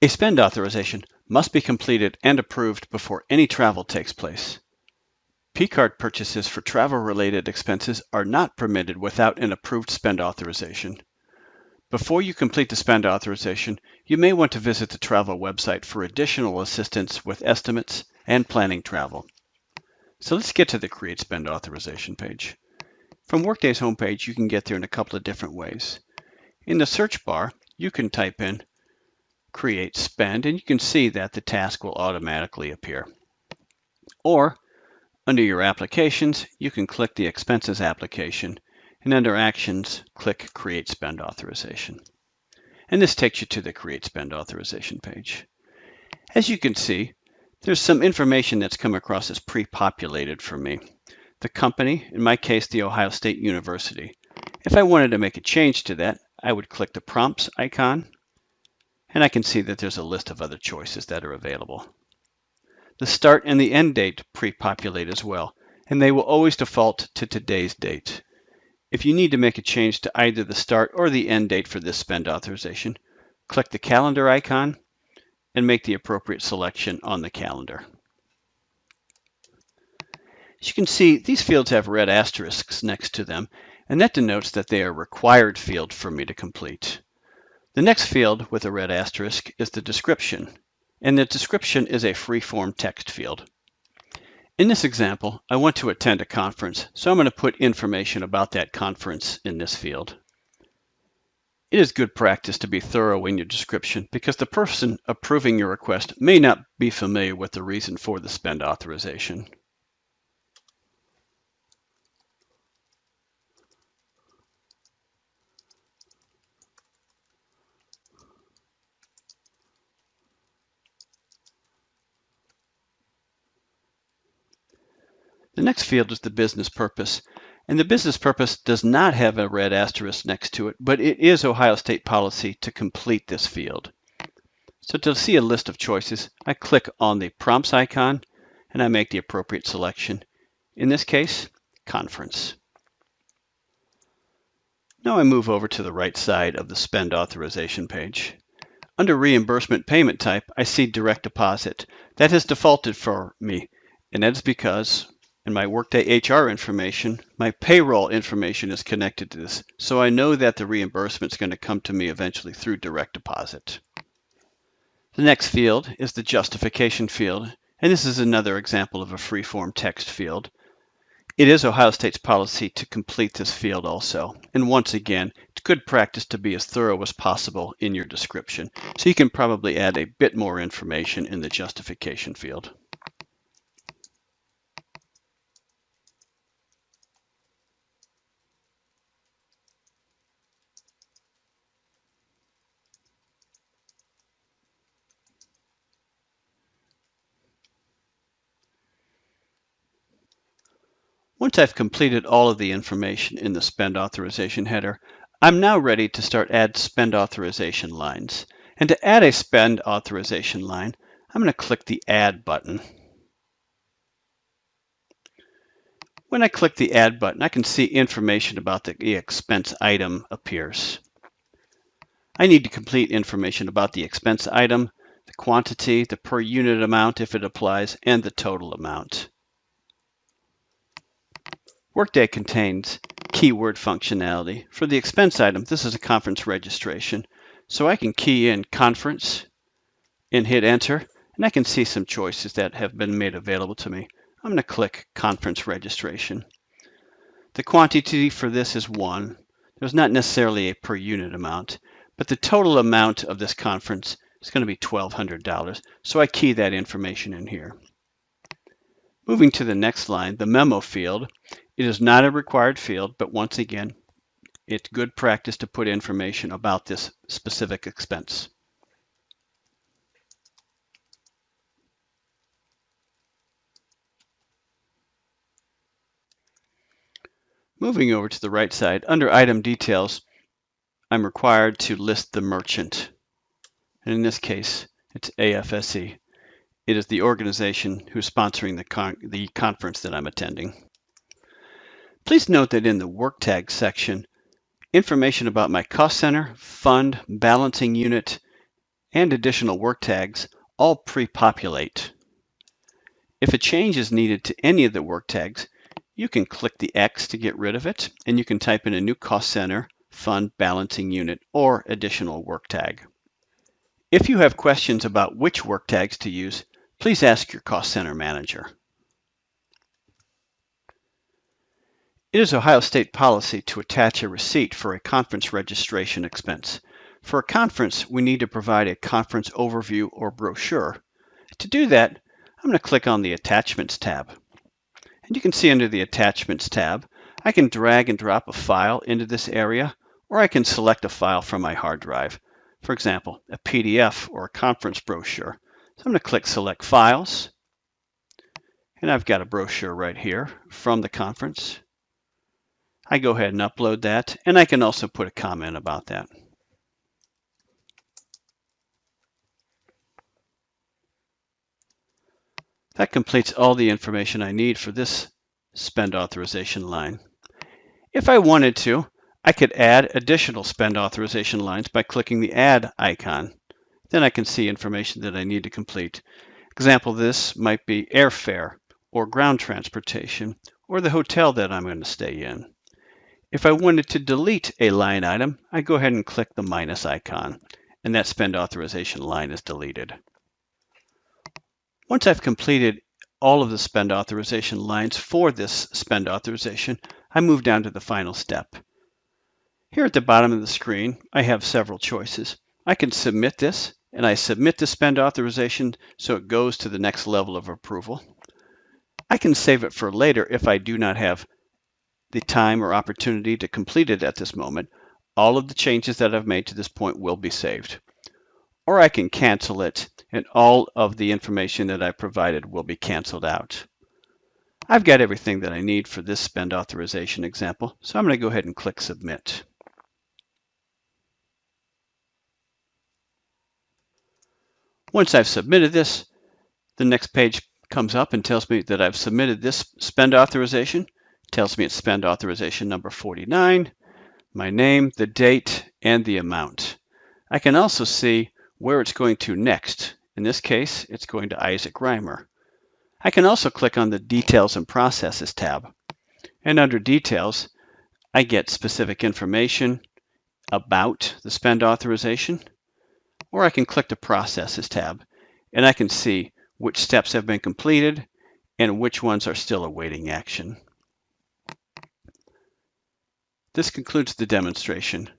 A spend authorization must be completed and approved before any travel takes place. P-card purchases for travel-related expenses are not permitted without an approved spend authorization. Before you complete the spend authorization, you may want to visit the travel website for additional assistance with estimates and planning travel. So let's get to the Create Spend Authorization page. From Workday's homepage, you can get there in a couple of different ways. In the search bar, you can type in Create Spend, and you can see that the task will automatically appear. Or, under your applications, you can click the Expenses application, and under Actions, click Create Spend Authorization. And this takes you to the Create Spend Authorization page. As you can see, there's some information that's come across as pre-populated for me. The company, in my case, The Ohio State University. If I wanted to make a change to that, I would click the prompts icon, and I can see that there's a list of other choices that are available. The start and the end date pre-populate as well, and they will always default to today's date. If you need to make a change to either the start or the end date for this spend authorization, click the calendar icon and make the appropriate selection on the calendar. As you can see, these fields have red asterisks next to them, and that denotes that they are a required field for me to complete. The next field with a red asterisk is the description, and the description is a free-form text field. In this example, I want to attend a conference, so I'm going to put information about that conference in this field. It is good practice to be thorough in your description because the person approving your request may not be familiar with the reason for the spend authorization. The next field is the business purpose, and the business purpose does not have a red asterisk next to it, but it is Ohio State policy to complete this field. So to see a list of choices, I click on the prompts icon and I make the appropriate selection. In this case, conference. Now I move over to the right side of the spend authorization page. Under reimbursement payment type, I see direct deposit. That has defaulted for me, and that is because in my Workday HR information, my payroll information is connected to this, so I know that the reimbursement is going to come to me eventually through direct deposit. The next field is the justification field, and this is another example of a free-form text field. It is Ohio State's policy to complete this field also, and once again, it's good practice to be as thorough as possible in your description, so you can probably add a bit more information in the justification field. Once I've completed all of the information in the spend authorization header, I'm now ready to start add spend authorization lines. And to add a spend authorization line, I'm going to click the Add button. When I click the Add button, I can see information about the expense item appears. I need to complete information about the expense item, the quantity, the per unit amount if it applies, and the total amount. Workday contains keyword functionality. For the expense item, this is a conference registration. So I can key in conference and hit enter, and I can see some choices that have been made available to me. I'm going to click conference registration. The quantity for this is 1. There's not necessarily a per unit amount, but the total amount of this conference is going to be $1,200. So I key that information in here. Moving to the next line, the memo field. It is not a required field, but once again, it's good practice to put information about this specific expense. Moving over to the right side, under item details, I'm required to list the merchant. And in this case, it's AFSE. It is the organization who's sponsoring the conference that I'm attending. Please note that in the Work Tag section, information about my cost center, fund, balancing unit, and additional work tags all pre-populate. If a change is needed to any of the work tags, you can click the X to get rid of it, and you can type in a new cost center, fund balancing unit, or additional work tag. If you have questions about which work tags to use, please ask your cost center manager. It is Ohio State policy to attach a receipt for a conference registration expense. For a conference, we need to provide a conference overview or brochure. To do that, I'm going to click on the Attachments tab. And you can see under the Attachments tab, I can drag and drop a file into this area, or I can select a file from my hard drive. For example, a PDF or a conference brochure. So I'm going to click Select Files, and I've got a brochure right here from the conference. I go ahead and upload that, and I can also put a comment about that. That completes all the information I need for this spend authorization line. If I wanted to, I could add additional spend authorization lines by clicking the Add icon. Then I can see information that I need to complete. Example of this might be airfare, or ground transportation, or the hotel that I'm going to stay in. If I wanted to delete a line item, I go ahead and click the minus icon, and that spend authorization line is deleted. Once I've completed all of the spend authorization lines for this spend authorization, I move down to the final step. Here at the bottom of the screen, I have several choices. I can submit this, and I submit the spend authorization so it goes to the next level of approval. I can save it for later if I do not have the time or opportunity to complete it at this moment. All of the changes that I've made to this point will be saved. Or I can cancel it, and all of the information that I provided will be canceled out. I've got everything that I need for this spend authorization example, so I'm going to go ahead and click Submit. Once I've submitted this, the next page comes up and tells me that I've submitted this spend authorization. It tells me it's spend authorization number 49, my name, the date, and the amount. I can also see where it's going to next. In this case, it's going to Isaac Reimer. I can also click on the Details and Processes tab. And under Details, I get specific information about the spend authorization. Or I can click the Processes tab, and I can see which steps have been completed and which ones are still awaiting action. This concludes the demonstration.